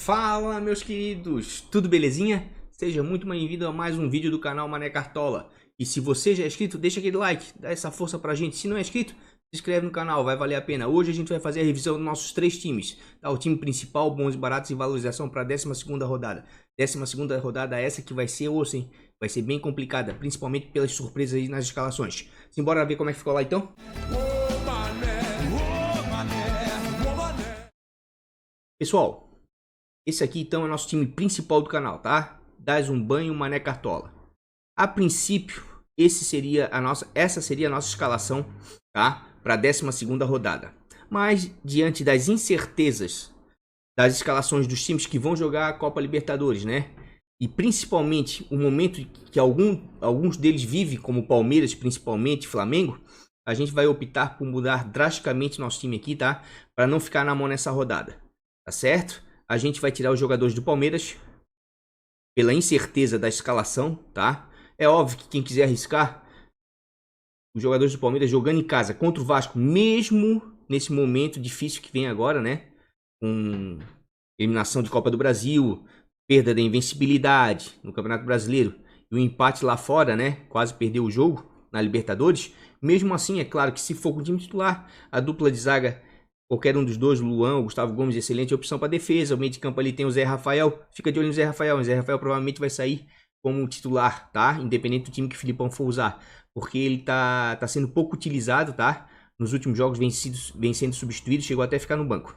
Fala, meus queridos, tudo belezinha? Seja muito bem-vindo a mais um vídeo do canal Mané Cartola. E se você já é inscrito, deixa aquele like, dá essa força pra gente. Se não é inscrito, se inscreve no canal, vai valer a pena. Hoje a gente vai fazer a revisão dos nossos três times. Tá? O time principal, bons e baratos e valorização para a 12ª rodada. 12ª rodada essa que vai ser osso, hein? Vai ser bem complicada, principalmente pelas surpresas aí nas escalações. Simbora ver como é que ficou lá então? Pessoal, esse aqui então é o nosso time principal do canal, tá? Dás um banho, Mané Cartola. A princípio, essa seria a nossa escalação, tá? Para a 12ª rodada. Mas diante das incertezas das escalações dos times que vão jogar a Copa Libertadores, né? E principalmente o momento que alguns deles vivem, como Palmeiras, principalmente Flamengo, a gente vai optar por mudar drasticamente nosso time aqui, tá? Para não ficar na mão nessa rodada, tá certo? A gente vai tirar os jogadores do Palmeiras pela incerteza da escalação, tá? É óbvio que quem quiser arriscar, os jogadores do Palmeiras jogando em casa contra o Vasco, mesmo nesse momento difícil que vem agora, né? Com eliminação de Copa do Brasil, perda da invencibilidade no Campeonato Brasileiro e o empate lá fora, né? Quase perdeu o jogo na Libertadores. Mesmo assim, é claro que se for com o time titular, a dupla de zaga, qualquer um dos dois, Luan ou Gustavo Gomes, excelente opção para defesa. O meio de campo ali tem o Zé Rafael. Fica de olho no Zé Rafael. O Zé Rafael provavelmente vai sair como titular, tá? Independente do time que o Filipão for usar. Porque ele tá sendo pouco utilizado, tá? Nos últimos jogos vem sendo substituído. Chegou até a ficar no banco,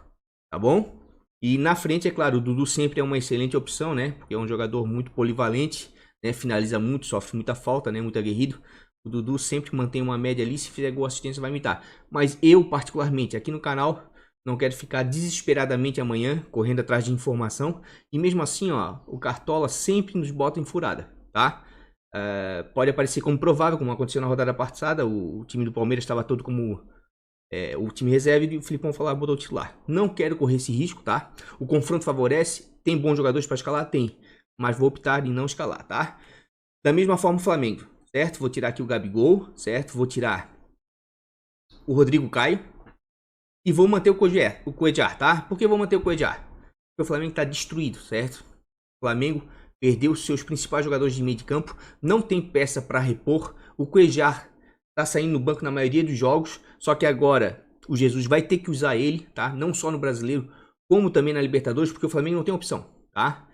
tá bom? E na frente, é claro, o Dudu sempre é uma excelente opção, né? Porque é um jogador muito polivalente, né? Finaliza muito, sofre muita falta, né? Muito aguerrido. O Dudu sempre mantém uma média ali, se fizer gol assistência vai imitar. Mas eu, particularmente, aqui no canal, não quero ficar desesperadamente amanhã, correndo atrás de informação. E mesmo assim, ó, o Cartola sempre nos bota em furada, tá? Pode aparecer como provável, como aconteceu na rodada passada. O time do Palmeiras estava todo como o time reserva e o Filipão falou, botou o titular. Não quero correr esse risco, tá? O confronto favorece, tem bons jogadores para escalar? Tem. Mas vou optar em não escalar, tá? Da mesma forma o Flamengo, certo? Vou tirar aqui o Gabigol, certo? Vou tirar o Rodrigo Caio. E vou manter o Cuéllar, tá? Por que vou manter o Cuéllar? Porque o Flamengo tá destruído, certo? O Flamengo perdeu seus principais jogadores de meio de campo. Não tem peça para repor. O Cuéllar tá saindo no banco na maioria dos jogos. Só que agora o Jesus vai ter que usar ele, tá? Não só no Brasileiro, como também na Libertadores. Porque o Flamengo não tem opção, tá?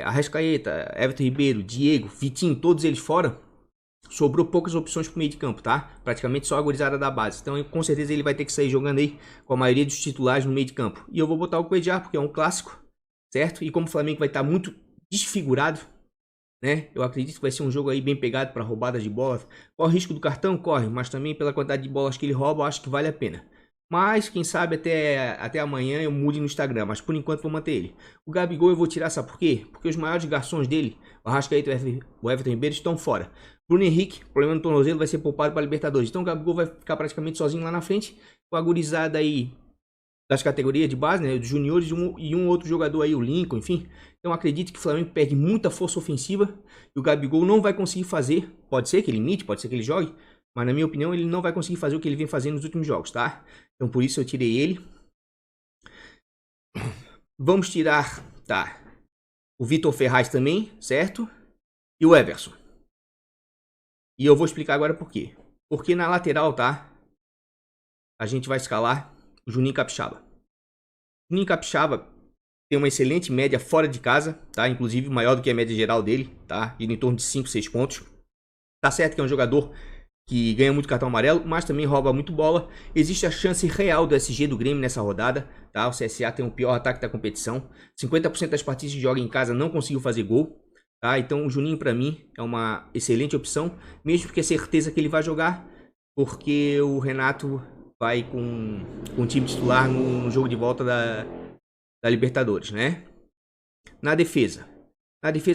Arrascaeta, Everton Ribeiro, Diego, Vitinho, todos eles fora. Sobrou poucas opções pro meio de campo, tá? Praticamente só a gurizada da base. Então, com certeza, ele vai ter que sair jogando aí com a maioria dos titulares no meio de campo. E eu vou botar o Cuéllar, porque é um clássico, certo? E como o Flamengo vai estar muito desfigurado, né? Eu acredito que vai ser um jogo aí bem pegado para roubada de bola. Corre o risco do cartão? Corre. Mas também pela quantidade de bolas que ele rouba, eu acho que vale a pena. Mas, quem sabe, até amanhã eu mude no Instagram. Mas, por enquanto, vou manter ele. O Gabigol eu vou tirar, sabe por quê? Porque os maiores garçons dele, o Arrascaeta e o Everton Ribeiro, estão fora. Bruno Henrique, problema no tornozelo, vai ser poupado para a Libertadores. Então, o Gabigol vai ficar praticamente sozinho lá na frente. Com a gurizada aí das categorias de base, né? Dos juniores e um outro jogador aí, o Lincoln, enfim. Então, acredito que o Flamengo perde muita força ofensiva. E o Gabigol não vai conseguir fazer. Pode ser que ele imite, pode ser que ele jogue. Mas, na minha opinião, ele não vai conseguir fazer o que ele vem fazendo nos últimos jogos, tá? Então, por isso eu tirei ele. Vamos tirar, tá, o Vitor Ferraz também, certo? E o Everson. E eu vou explicar agora por quê. Porque na lateral, tá? A gente vai escalar o Juninho Capixaba. O Juninho Capixaba tem uma excelente média fora de casa, tá? Inclusive maior do que a média geral dele, tá? Em torno de 5, 6 pontos. Tá certo que é um jogador que ganha muito cartão amarelo, mas também rouba muito bola. Existe a chance real do SG do Grêmio nessa rodada, tá? O CSA tem o pior ataque da competição. 50% das partidas que joga em casa não conseguiu fazer gol, tá? Então o Juninho para mim é uma excelente opção, mesmo porque é certeza que ele vai jogar, porque o Renato vai com o time titular no jogo de volta da Libertadores, né? Na defesa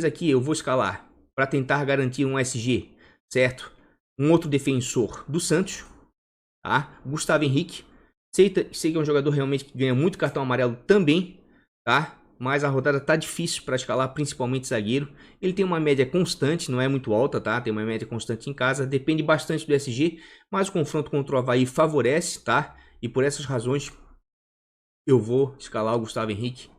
aqui eu vou escalar para tentar garantir um SG, certo? Um outro defensor do Santos, tá? Gustavo Henrique. Sei que é um jogador realmente que ganha muito cartão amarelo também, tá? Mas a rodada tá difícil para escalar, principalmente zagueiro. Ele tem uma média constante, não é muito alta, tá? Tem uma média constante em casa, depende bastante do SG, mas o confronto contra o Avaí favorece, tá? E por essas razões eu vou escalar o Gustavo Henrique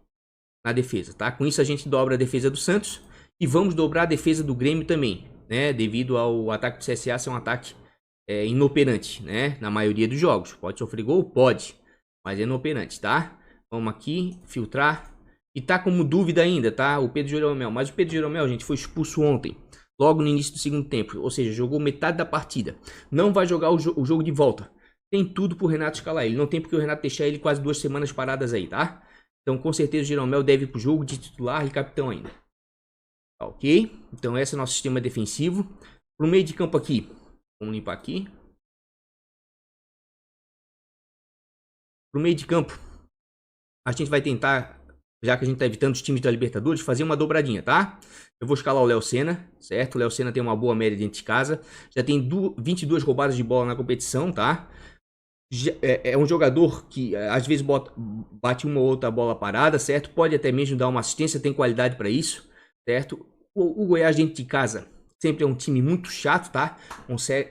na defesa, tá? Com isso a gente dobra a defesa do Santos e vamos dobrar a defesa do Grêmio também, né? Devido ao ataque do CSA ser um ataque inoperante, né? Na maioria dos jogos. Pode sofrer gol? Pode, mas é inoperante, tá? Vamos aqui, filtrar. E tá como dúvida ainda, tá? O Pedro Jeromel. Mas o Pedro Jeromel, gente, foi expulso ontem, logo no início do segundo tempo. Ou seja, jogou metade da partida. Não vai jogar o jogo de volta. Tem tudo pro Renato escalar ele. Não tem porque o Renato deixar ele quase 2 semanas paradas aí, tá? Então, com certeza, o Jeromel deve ir pro jogo de titular e capitão ainda. Tá, ok? Então, esse é o nosso sistema defensivo. Pro meio de campo aqui. Vamos limpar aqui. Pro meio de campo, a gente vai tentar, já que a gente tá evitando os times da Libertadores, fazer uma dobradinha, tá? Eu vou escalar o Léo Senna, certo? O Léo Senna tem uma boa média dentro de casa. Já tem 22 roubadas de bola na competição, tá? É um jogador que às vezes bate uma ou outra bola parada, certo? Pode até mesmo dar uma assistência, tem qualidade para isso, certo? O Goiás dentro de casa sempre é um time muito chato, tá?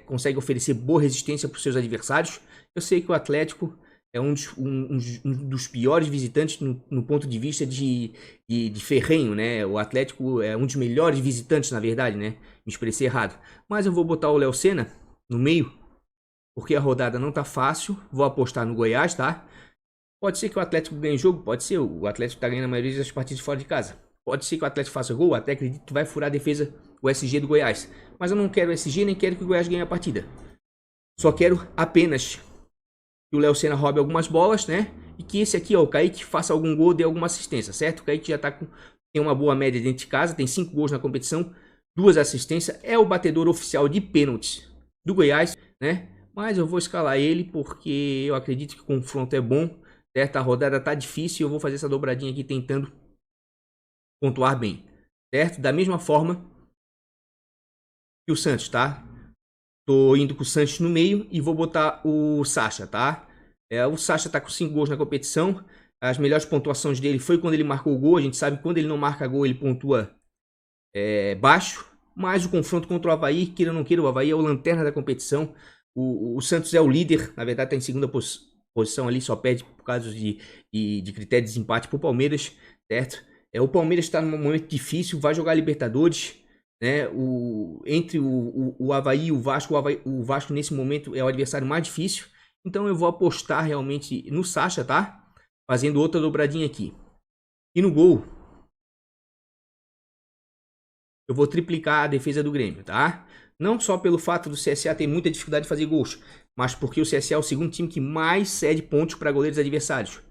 Consegue oferecer boa resistência para os seus adversários. Eu sei que o Atlético é um dos piores visitantes no ponto de vista de ferrenho, né? O Atlético é um dos melhores visitantes, na verdade, né? Me expressei errado. Mas eu vou botar o Léo Senna no meio, porque a rodada não tá fácil. Vou apostar no Goiás, tá? Pode ser que o Atlético ganhe jogo, pode ser. O Atlético tá ganhando a maioria das partidas fora de casa. Pode ser que o Atlético faça gol, até acredito que vai furar a defesa, o SG do Goiás. Mas eu não quero o SG, nem quero que o Goiás ganhe a partida. Só quero apenas que o Léo Senna roube algumas bolas, né? E que esse aqui, ó, o Kaique, faça algum gol, dê alguma assistência, certo? O Kaique já tem uma boa média dentro de casa, tem 5 gols na competição, 2 assistências. É o batedor oficial de pênaltis do Goiás, né? Mas eu vou escalar ele porque eu acredito que o confronto é bom, certo? A rodada tá difícil e eu vou fazer essa dobradinha aqui tentando pontuar bem, certo? Da mesma forma que o Santos, tá? Tô indo com o Santos no meio e vou botar o Sacha, tá? O Sacha tá com 5 gols na competição. As melhores pontuações dele foi quando ele marcou o gol. A gente sabe que quando ele não marca gol, ele pontua baixo. Mas o confronto contra o Avaí, queira ou não queira, o Avaí é o lanterna da competição. O Santos é o líder, na verdade tá em segunda posição ali, só perde por causa de critério de desempate pro Palmeiras, certo? O Palmeiras está num momento difícil, vai jogar Libertadores, né? Entre o Avaí e o Vasco nesse momento é o adversário mais difícil. Então eu vou apostar realmente no Sacha, tá? Fazendo outra dobradinha aqui. E no gol, eu vou triplicar a defesa do Grêmio, tá? Não só pelo fato do CSA ter muita dificuldade de fazer gols, mas porque o CSA é o segundo time que mais cede pontos para goleiros adversários.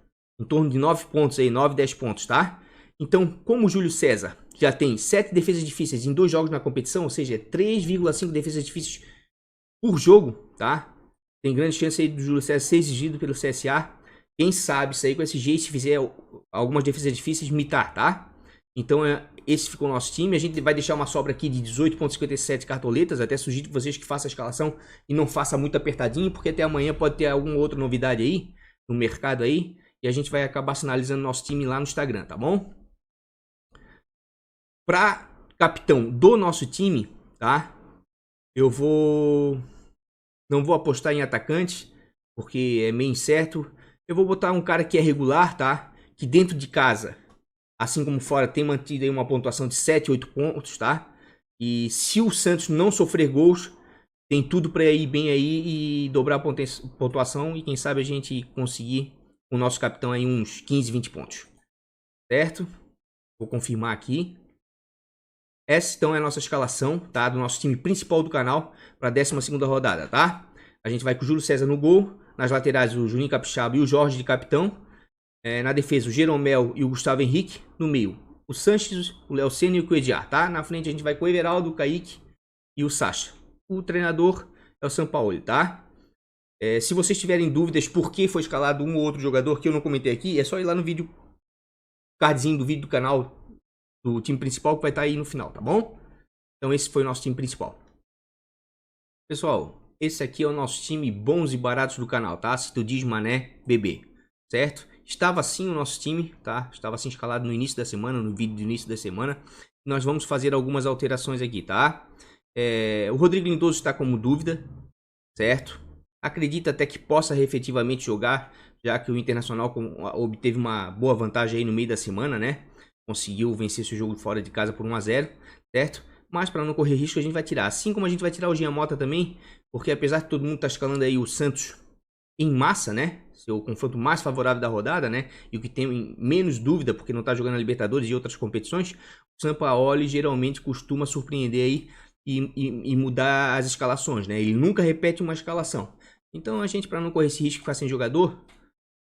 Em torno de 9 pontos aí, 9, 10 pontos, tá? Então, como o Júlio César já tem 7 defesas difíceis em 2 jogos na competição, ou seja, 3,5 defesas difíceis por jogo, tá? Tem grande chance aí do Júlio César ser exigido pelo CSA. Quem sabe sair com esse jeito, se fizer algumas defesas difíceis, mitar, tá? Então, esse ficou o nosso time. A gente vai deixar uma sobra aqui de 18,57 cartoletas. Até sugiro vocês que façam a escalação e não faça muito apertadinho, porque até amanhã pode ter alguma outra novidade aí no mercado aí. E a gente vai acabar sinalizando nosso time lá no Instagram, tá bom? Para capitão do nosso time, tá? Eu não vou apostar em atacante, porque é meio incerto. Eu vou botar um cara que é regular, tá? Que dentro de casa, assim como fora, tem mantido aí uma pontuação de 7, 8 pontos, tá? E se o Santos não sofrer gols, tem tudo para ir bem aí e dobrar a pontuação. E quem sabe a gente conseguir o nosso capitão aí uns 15, 20 pontos. Certo? Vou confirmar aqui. Essa então é a nossa escalação, tá? Do nosso time principal do canal para a 12ª rodada, tá? A gente vai com o Júlio César no gol. Nas laterais o Juninho Capixaba e o Jorge de capitão. Na defesa o Jeromel e o Gustavo Henrique. No meio o Sanches, o Léo Senna e o Coediar, tá? Na frente a gente vai com o Everaldo, o Kaique e o Sacha. O treinador é o Sampaoli, tá? Se vocês tiverem dúvidas por que foi escalado um ou outro jogador que eu não comentei aqui, é só ir lá no vídeo, cardzinho do vídeo do canal do time principal que vai estar aí no final, tá bom? Então esse foi o nosso time principal. Pessoal, esse aqui é o nosso time bons e baratos do canal, tá? Se tu diz Mané, bebê, certo? Estava assim o nosso time, tá? Estava assim escalado no início da semana, no vídeo do início da semana. Nós vamos fazer algumas alterações aqui, tá? O Rodrigo Lindoso está como dúvida, certo? Acredita até que possa efetivamente jogar, já que o Internacional obteve uma boa vantagem aí no meio da semana, né? Conseguiu vencer seu jogo fora de casa por 1 a 0, certo? Mas para não correr risco a gente vai tirar, assim como a gente vai tirar o Jean Mota também, porque apesar de todo mundo estar escalando aí o Santos em massa, né? Seu confronto mais favorável da rodada, né? E o que tem menos dúvida, porque não está jogando a Libertadores e outras competições, o Sampaoli geralmente costuma surpreender aí e mudar as escalações, né? Ele nunca repete uma escalação. Então a gente, para não correr esse risco de ficar sem jogador,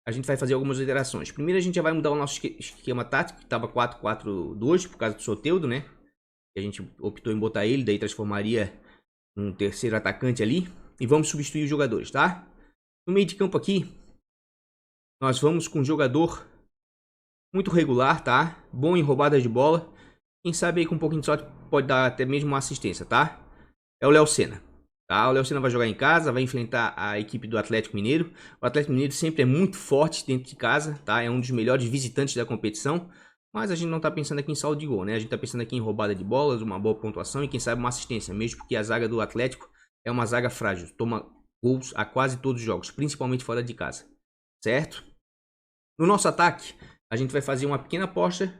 a gente vai fazer algumas alterações. Primeiro a gente já vai mudar o nosso esquema tático, que estava 4-4-2 por causa do Soteldo, né? A gente optou em botar ele, daí transformaria um terceiro atacante ali. E vamos substituir os jogadores, tá? No meio de campo aqui, nós vamos com um jogador muito regular, tá? Bom em roubadas de bola. Quem sabe aí com um pouquinho de sorte pode dar até mesmo uma assistência, tá? É o Léo Senna. Tá? O Léo Senna vai jogar em casa, vai enfrentar a equipe do Atlético Mineiro. O Atlético Mineiro sempre é muito forte dentro de casa, tá? É um dos melhores visitantes da competição. Mas a gente não tá pensando aqui em saldo de gol, né? A gente tá pensando aqui em roubada de bolas, uma boa pontuação e quem sabe uma assistência. Mesmo porque a zaga do Atlético é uma zaga frágil. Toma gols a quase todos os jogos, principalmente fora de casa. Certo? No nosso ataque, a gente vai fazer uma pequena aposta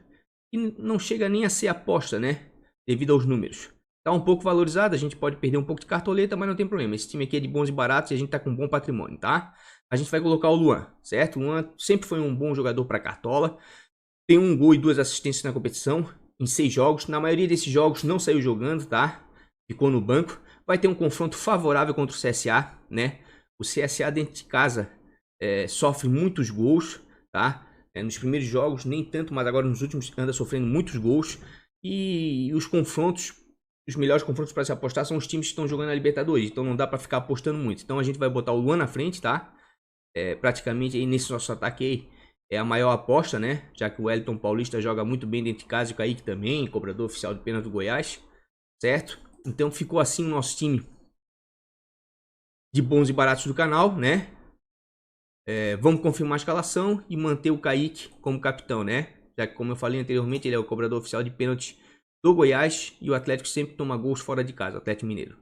que não chega nem a ser aposta, né? Devido aos números. Tá um pouco valorizado, a gente pode perder um pouco de cartoleta, mas não tem problema. Esse time aqui é de bons e baratos e a gente tá com um bom patrimônio, tá? A gente vai colocar o Luan, certo? O Luan sempre foi um bom jogador para cartola. Tem 1 gol e 2 assistências na competição, em 6 jogos. Na maioria desses jogos não saiu jogando, tá? Ficou no banco. Vai ter um confronto favorável contra o CSA, né? O CSA dentro de casa sofre muitos gols, tá? Nos primeiros jogos nem tanto, mas agora nos últimos anda sofrendo muitos gols. E os confrontos, os melhores confrontos para se apostar são os times que estão jogando na Libertadores. Então não dá para ficar apostando muito. Então a gente vai botar o Luan na frente, tá? Praticamente aí nesse nosso ataque aí é a maior aposta, né? Já que o Wellington Paulista joga muito bem dentro de casa e o Kaique também, cobrador oficial de pênalti do Goiás, certo? Então ficou assim o nosso time de bons e baratos do canal, né? Vamos confirmar a escalação e manter o Kaique como capitão, né? Já que, como eu falei anteriormente, ele é o cobrador oficial de pênalti do Goiás e o Atlético sempre toma gols fora de casa, o Atlético Mineiro,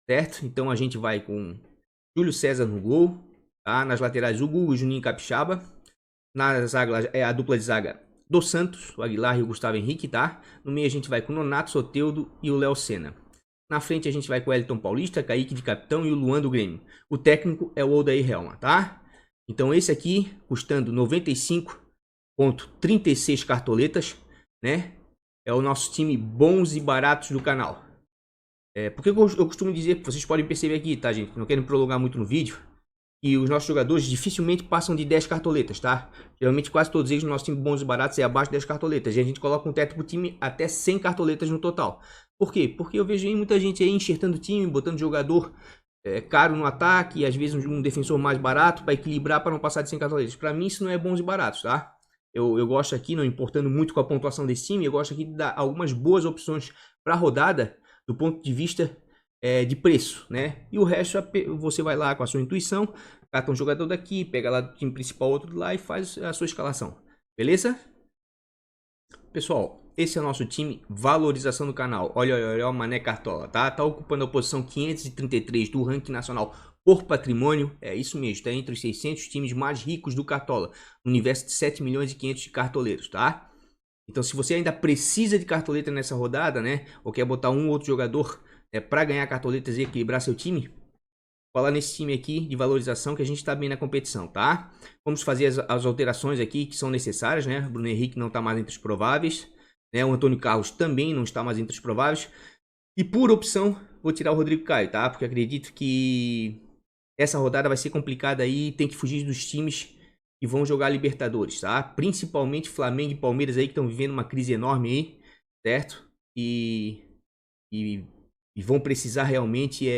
certo? Então a gente vai com Júlio César no gol, tá? Nas laterais o Guga, o Juninho Capixaba. Na zaga é a dupla de zaga do Santos, o Aguilar e o Gustavo Henrique, tá? No meio a gente vai com o Nonato, Soteldo e o Léo Senna. Na frente a gente vai com o Wellington Paulista, Kaique de capitão e o Luan do Grêmio. O técnico é o Odair Helma, tá? Então esse aqui, custando 95,36 cartoletas, né? É o nosso time bons e baratos do canal. Porque eu costumo dizer, vocês podem perceber aqui, tá, gente? Não quero me prolongar muito no vídeo. E os nossos jogadores dificilmente passam de 10 cartoletas, tá? Geralmente quase todos eles no nosso time bons e baratos é abaixo de 10 cartoletas. E a gente coloca um teto pro time até 100 cartoletas no total. Por quê? Porque eu vejo aí muita gente aí enxertando o time, botando jogador caro no ataque e às vezes um defensor mais barato para equilibrar para não passar de 100 cartoletas. Para mim isso não é bons e baratos, tá? Eu gosto aqui, não importando muito com a pontuação desse time, eu gosto aqui de dar algumas boas opções para a rodada do ponto de vista de preço, né? E o resto você vai lá com a sua intuição, cata um jogador daqui, pega lá do time principal outro de lá e faz a sua escalação, beleza? Pessoal, esse é o nosso time, valorização do canal. Olha o Mané Cartola, tá? Tá ocupando a posição 533 do ranking nacional por patrimônio. É isso mesmo, tá entre os 600 times mais ricos do Cartola, no universo de 7 milhões e 500 de cartoleiros, tá? Então se você ainda precisa de cartoleta nessa rodada, né? Ou quer botar um ou outro jogador para ganhar cartoletas e equilibrar seu time, cola nesse time aqui de valorização que a gente está bem na competição, tá? Vamos fazer as alterações aqui que são necessárias, né? O Bruno Henrique não está mais entre os prováveis, né? O Antônio Carlos também não está mais entre os prováveis. E por opção, vou tirar o Rodrigo Caio, tá? Porque acredito que essa rodada vai ser complicada aí, tem que fugir dos times que vão jogar Libertadores, tá? Principalmente Flamengo e Palmeiras aí que estão vivendo uma crise enorme aí, certo? E vão precisar realmente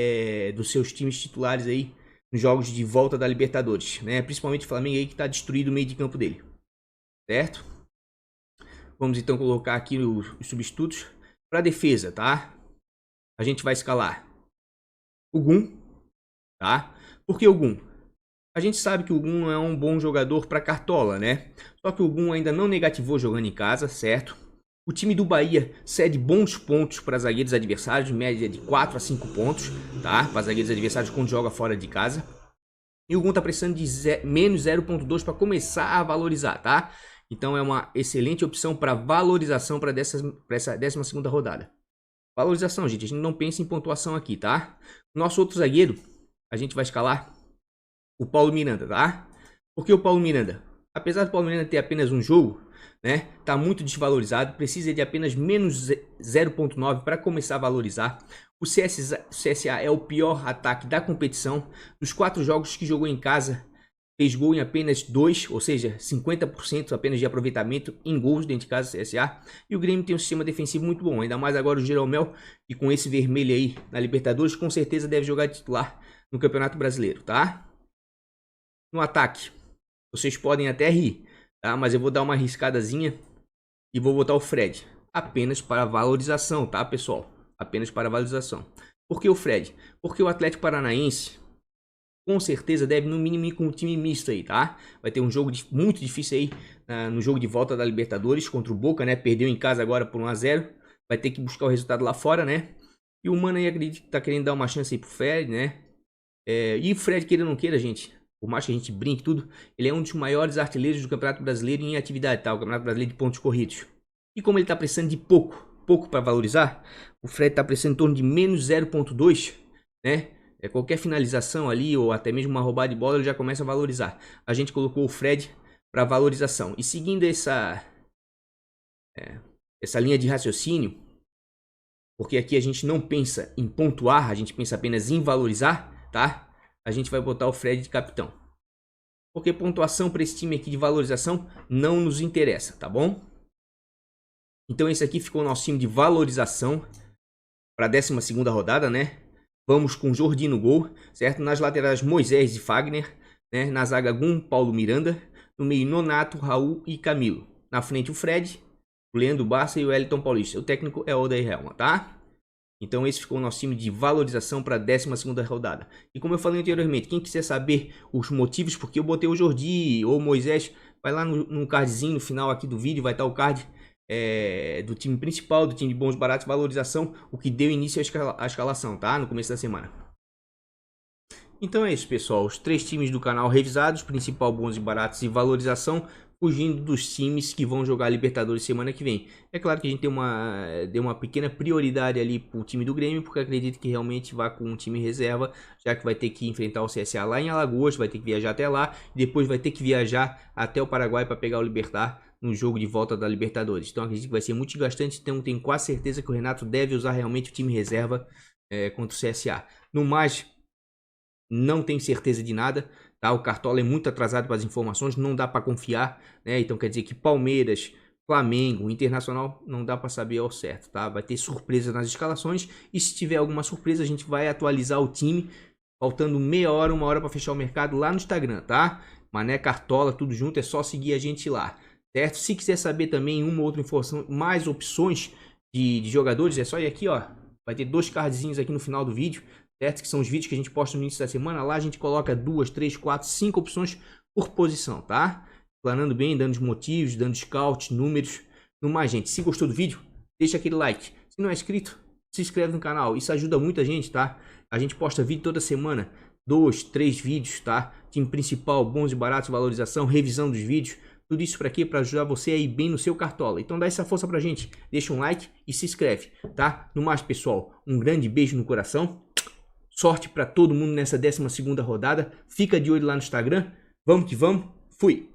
dos seus times titulares aí nos jogos de volta da Libertadores, né? Principalmente o Flamengo aí que está destruído o meio de campo dele, certo? Vamos então colocar aqui os substitutos para defesa, tá? A gente vai escalar o Gum, tá? Por que o Gum? A gente sabe que o Gum é um bom jogador para cartola, né? Só que o Gum ainda não negativou jogando em casa, certo? O time do Bahia cede bons pontos para zagueiros adversários, média de 4 a 5 pontos, tá? Para zagueiros adversários quando joga fora de casa. E o Gun tá precisando de menos 0.2 para começar a valorizar, tá? Então é uma excelente opção para valorização para essa 12ª rodada. Valorização, gente, a gente não pensa em pontuação aqui, tá? Nosso outro zagueiro, a gente vai escalar o Paulo Miranda, tá? Por que o Paulo Miranda? Apesar do Paulo Miranda ter apenas um jogo, né? Tá muito desvalorizado, precisa de apenas menos 0.9 para começar a valorizar. O CSA é o pior ataque da competição. Dos 4 jogos que jogou em casa, fez gol em apenas 2, ou seja, 50% apenas de aproveitamento em gols dentro de casa do CSA. E o Grêmio tem um sistema defensivo muito bom, ainda mais agora o Jeromel, que com esse vermelho aí na Libertadores, com certeza deve jogar de titular no Campeonato Brasileiro, tá? No ataque, vocês podem até rir, tá? Mas eu vou dar uma arriscadazinha e vou botar o Fred. Apenas para valorização, tá, pessoal? Apenas para valorização. Por que o Fred? Porque o Atlético Paranaense com certeza deve no mínimo ir com um time misto aí, tá? Vai ter um jogo muito difícil aí no jogo de volta da Libertadores contra o Boca, né? Perdeu em casa agora por 1 a 0. Vai ter que buscar o resultado lá fora, né? E o Mano aí acredito que tá querendo dar uma chance aí pro Fred, né? E o Fred, queira ou não queira, gente, por mais que a gente brinque tudo, ele é um dos maiores artilheiros do Campeonato Brasileiro em atividade, tá? O Campeonato Brasileiro de pontos corridos. E como ele tá precisando de pouco para valorizar, o Fred tá precisando em torno de menos 0.2, né? Qualquer finalização ali ou até mesmo uma roubada de bola ele já começa a valorizar. A gente colocou o Fred para valorização. E seguindo essa linha de raciocínio, porque aqui a gente não pensa em pontuar, a gente pensa apenas em valorizar, tá? A gente vai botar o Fred de capitão. Porque pontuação para esse time aqui de valorização não nos interessa, tá bom? Então esse aqui ficou o nosso time de valorização para a 12ª rodada, né? Vamos com Jordi no gol, certo? Nas laterais, Moisés e Fagner, né? Na zaga, Gun, Paulo Miranda. No meio, Nonato, Raul e Camilo. Na frente, o Fred, o Leandro Barça e o Wellington Paulista. O técnico é o Odair Helma, tá? Então esse ficou o nosso time de valorização para a 12ª rodada. E como eu falei anteriormente, quem quiser saber os motivos porque eu botei o Jordi ou o Moisés, vai lá no cardzinho no final aqui do vídeo, vai estar o card do time principal, do time de bons baratos, valorização, o que deu início à escalação, tá? No começo da semana. Então é isso, pessoal. Os 3 times do canal revisados, principal, bons e baratos e valorização, fugindo dos times que vão jogar Libertadores semana que vem. É claro que a gente deu uma pequena prioridade ali pro time do Grêmio, porque acredito que realmente vá com um time reserva, já que vai ter que enfrentar o CSA lá em Alagoas, vai ter que viajar até lá, e depois vai ter que viajar até o Paraguai para pegar o Libertad no jogo de volta da Libertadores. Então acredito que vai ser muito desgastante, então tenho quase certeza que o Renato deve usar realmente o time reserva contra o CSA. No mais, não tenho certeza de nada, tá? O Cartola é muito atrasado para as informações, não dá para confiar, né? Então quer dizer que Palmeiras, Flamengo, Internacional, não dá para saber ao certo, tá? Vai ter surpresa nas escalações e se tiver alguma surpresa a gente vai atualizar o time, faltando meia hora, 1 hora para fechar o mercado lá no Instagram, tá? Mané Cartola, tudo junto, é só seguir a gente lá, certo? Se quiser saber também uma ou outra informação, mais opções de jogadores, é só ir aqui, ó. Vai ter 2 cardzinhos aqui no final do vídeo, certo? Que são os vídeos que a gente posta no início da semana. Lá a gente coloca 2, 3, 4, 5 opções por posição, tá? Planando bem, dando os motivos, dando scout, números. No mais, gente, se gostou do vídeo, deixa aquele like. Se não é inscrito, se inscreve no canal. Isso ajuda muita gente, tá? A gente posta vídeo toda semana. 2, 3 vídeos, tá? Time principal, bons e baratos, valorização, revisão dos vídeos. Tudo isso para quê? Para ajudar você a ir bem no seu Cartola. Então dá essa força pra gente. Deixa um like e se inscreve, tá? No mais, pessoal, um grande beijo no coração. Sorte para todo mundo nessa 12ª rodada. Fica de olho lá no Instagram. Vamos que vamos. Fui!